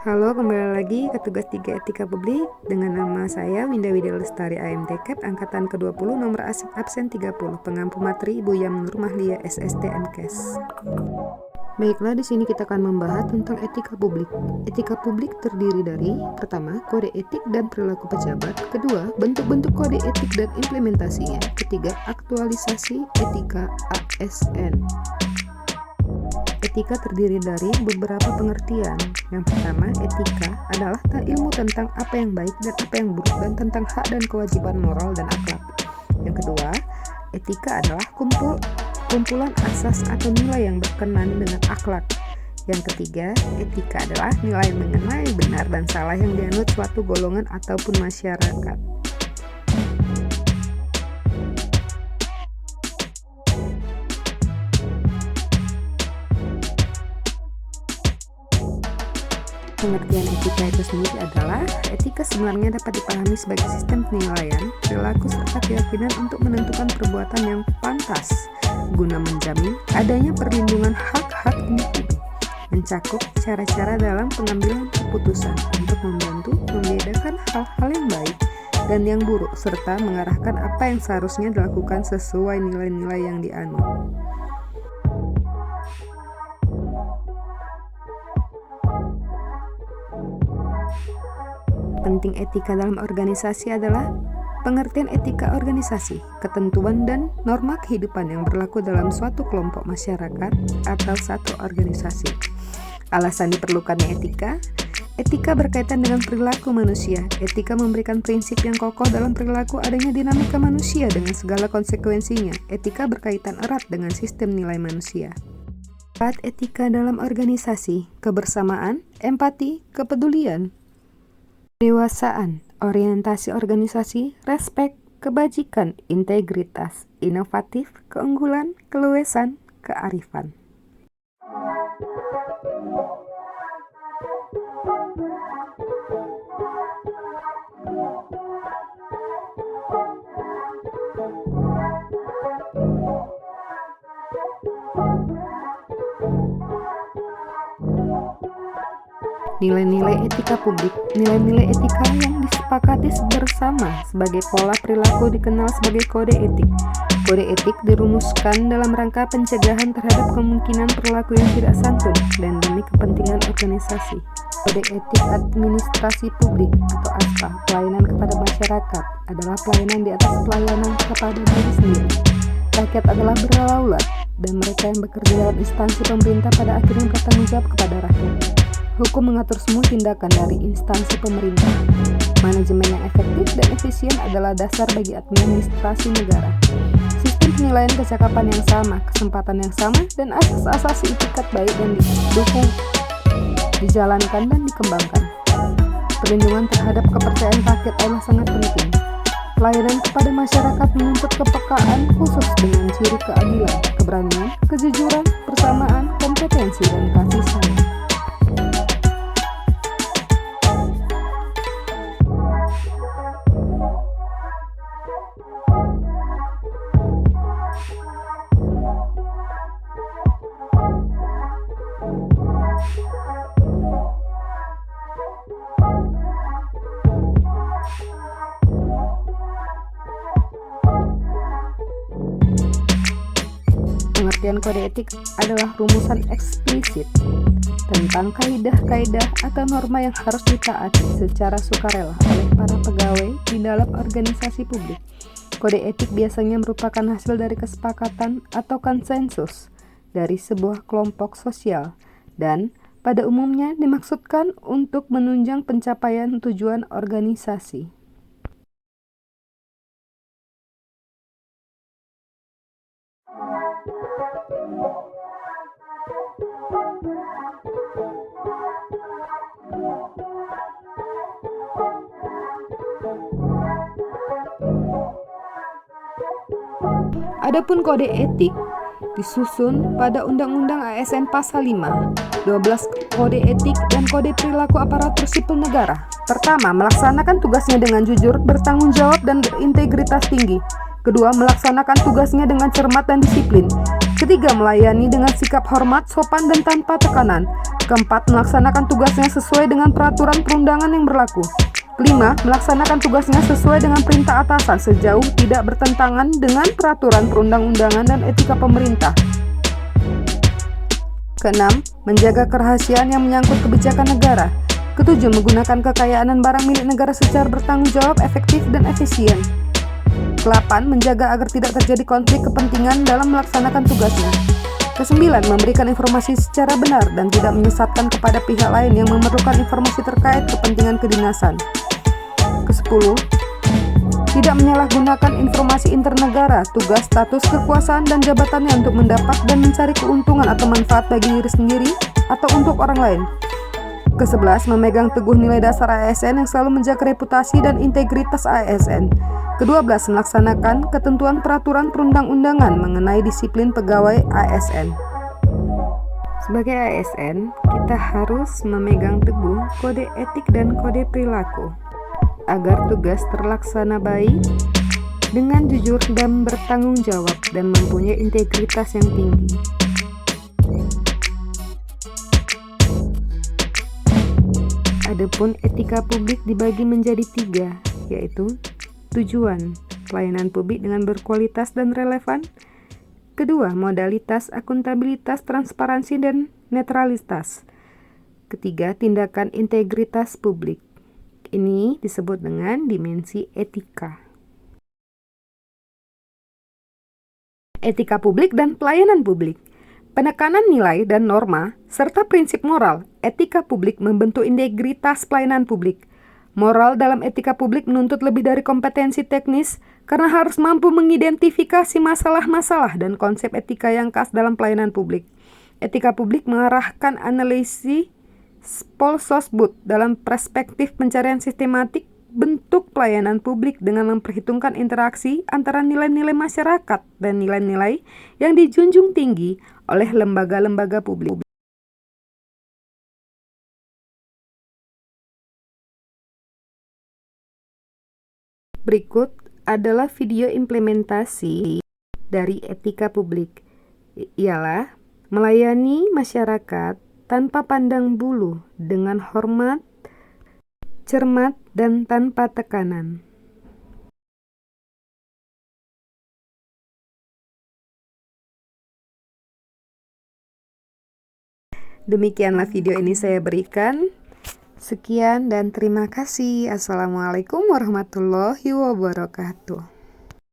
Halo, kembali lagi ke tugas 3 Etika Publik dengan nama saya Winda Widya Lestari AMT Cap angkatan ke-20 nomor absen 30 pengampu materi Ibu Yam Nur Mahlia SST MKes. Baiklah, di sini kita akan membahas tentang etika publik. Etika publik terdiri dari pertama, kode etik dan perilaku pejabat, kedua, bentuk-bentuk kode etik dan implementasinya, ketiga, aktualisasi etika ASN. Etika terdiri dari beberapa pengertian. Yang pertama, etika adalah ilmu tentang apa yang baik dan apa yang buruk dan tentang hak dan kewajiban moral dan akhlak. Yang kedua, etika adalah kumpulan asas atau nilai yang berkenan dengan akhlak. Yang ketiga, etika adalah nilai mengenai benar dan salah yang dianut suatu golongan ataupun masyarakat. Pengertian etika itu sendiri adalah etika sebenarnya dapat dipahami sebagai sistem penilaian, perilaku serta keyakinan untuk menentukan perbuatan yang pantas guna menjamin adanya perlindungan hak-hak individu, mencakup cara-cara dalam pengambilan keputusan untuk membantu membedakan hal-hal yang baik dan yang buruk serta mengarahkan apa yang seharusnya dilakukan sesuai nilai-nilai yang dianut. Penting etika dalam organisasi adalah pengertian etika organisasi, ketentuan dan norma kehidupan yang berlaku dalam suatu kelompok masyarakat atau satu organisasi. Alasan diperlukannya etika berkaitan dengan perilaku manusia. Etika memberikan prinsip yang kokoh dalam perilaku adanya dinamika manusia dengan segala konsekuensinya. Etika berkaitan erat dengan sistem nilai manusia. 4. Etika dalam organisasi, kebersamaan, empati, kepedulian, kedewasaan, orientasi organisasi, respek, kebajikan, integritas, inovatif, keunggulan, keluasan, kearifan. Nilai-nilai etika publik. Nilai-nilai etika yang disepakati bersama sebagai pola perilaku dikenal sebagai kode etik. Kode etik dirumuskan dalam rangka pencegahan terhadap kemungkinan perilaku yang tidak santun dan demi kepentingan organisasi. Kode etik administrasi publik atau ASPA, pelayanan kepada masyarakat, adalah pelayanan di atas pelayanan kepada diri sendiri. Rakyat adalah berlaulat dan mereka yang bekerja dalam instansi pemerintah pada akhirnya bertanggung jawab kepada rakyat. Hukum mengatur semua tindakan dari instansi pemerintah. Manajemen yang efektif dan efisien adalah dasar bagi administrasi negara. Sistem penilaian kecakapan yang sama, kesempatan yang sama, dan asas-asas itikat baik dan didukung, dijalankan dan dikembangkan. Perlindungan terhadap kepercayaan rakyat adalah sangat penting. Pelayanan kepada masyarakat menuntut kepekaan khusus dengan ciri keadilan, keberanian, kejujuran, persamaan, kompetensi, dan kasih sayang. Pengertian kode etik adalah rumusan eksplisit tentang kaidah-kaidah atau norma yang harus ditaati secara sukarela oleh para pegawai di dalam organisasi publik. Kode etik biasanya merupakan hasil dari kesepakatan atau konsensus dari sebuah kelompok sosial dan pada umumnya dimaksudkan untuk menunjang pencapaian tujuan organisasi. Adapun kode etik disusun pada Undang-Undang ASN Pasal 5, 12 Kode Etik dan Kode Perilaku Aparatur Sipil Negara. Pertama, melaksanakan tugasnya dengan jujur, bertanggung jawab, dan berintegritas tinggi. Kedua, melaksanakan tugasnya dengan cermat dan disiplin. Ketiga, melayani dengan sikap hormat, sopan, dan tanpa tekanan. Keempat, melaksanakan tugasnya sesuai dengan peraturan perundangan yang berlaku. Kelima, melaksanakan tugasnya sesuai dengan perintah atasan sejauh tidak bertentangan dengan peraturan perundang-undangan dan etika pemerintah. Keenam, menjaga kerahasiaan yang menyangkut kebijakan negara. Ketujuh, menggunakan kekayaan dan barang milik negara secara bertanggung jawab, efektif, dan efisien. Kedelapan, menjaga agar tidak terjadi konflik kepentingan dalam melaksanakan tugasnya. Kesembilan, memberikan informasi secara benar dan tidak menyesatkan kepada pihak lain yang memerlukan informasi terkait kepentingan kedinasan. Kesepuluh, tidak menyalahgunakan informasi internegara, tugas, status, kekuasaan, dan jabatannya untuk mendapat dan mencari keuntungan atau manfaat bagi diri sendiri atau untuk orang lain. Ke-11, memegang teguh nilai dasar ASN yang selalu menjaga reputasi dan integritas ASN. Ke-12, melaksanakan ketentuan peraturan perundang-undangan mengenai disiplin pegawai ASN. Sebagai ASN, kita harus memegang teguh kode etik dan kode perilaku agar tugas terlaksana baik, dengan jujur dan bertanggung jawab, dan mempunyai integritas yang tinggi. Adapun etika publik dibagi menjadi 3, yaitu tujuan, pelayanan publik dengan berkualitas dan relevan. Kedua, modalitas, akuntabilitas, transparansi, dan netralitas. Ketiga, tindakan integritas publik. Ini disebut dengan dimensi etika. Etika publik dan pelayanan publik. Penekanan nilai dan norma, serta prinsip moral, etika publik membentuk integritas pelayanan publik. Moral dalam etika publik menuntut lebih dari kompetensi teknis, karena harus mampu mengidentifikasi masalah-masalah dan konsep etika yang khas dalam pelayanan publik. Etika publik mengarahkan analisis Paul Sosbud dalam perspektif pencarian sistematik bentuk pelayanan publik dengan memperhitungkan interaksi antara nilai-nilai masyarakat dan nilai-nilai yang dijunjung tinggi oleh lembaga-lembaga publik. Berikut adalah video implementasi dari etika publik. Ialah melayani masyarakat tanpa pandang bulu, dengan hormat, cermat, dan tanpa tekanan. Demikianlah video ini saya berikan. Sekian dan terima kasih. Assalamualaikum warahmatullahi wabarakatuh.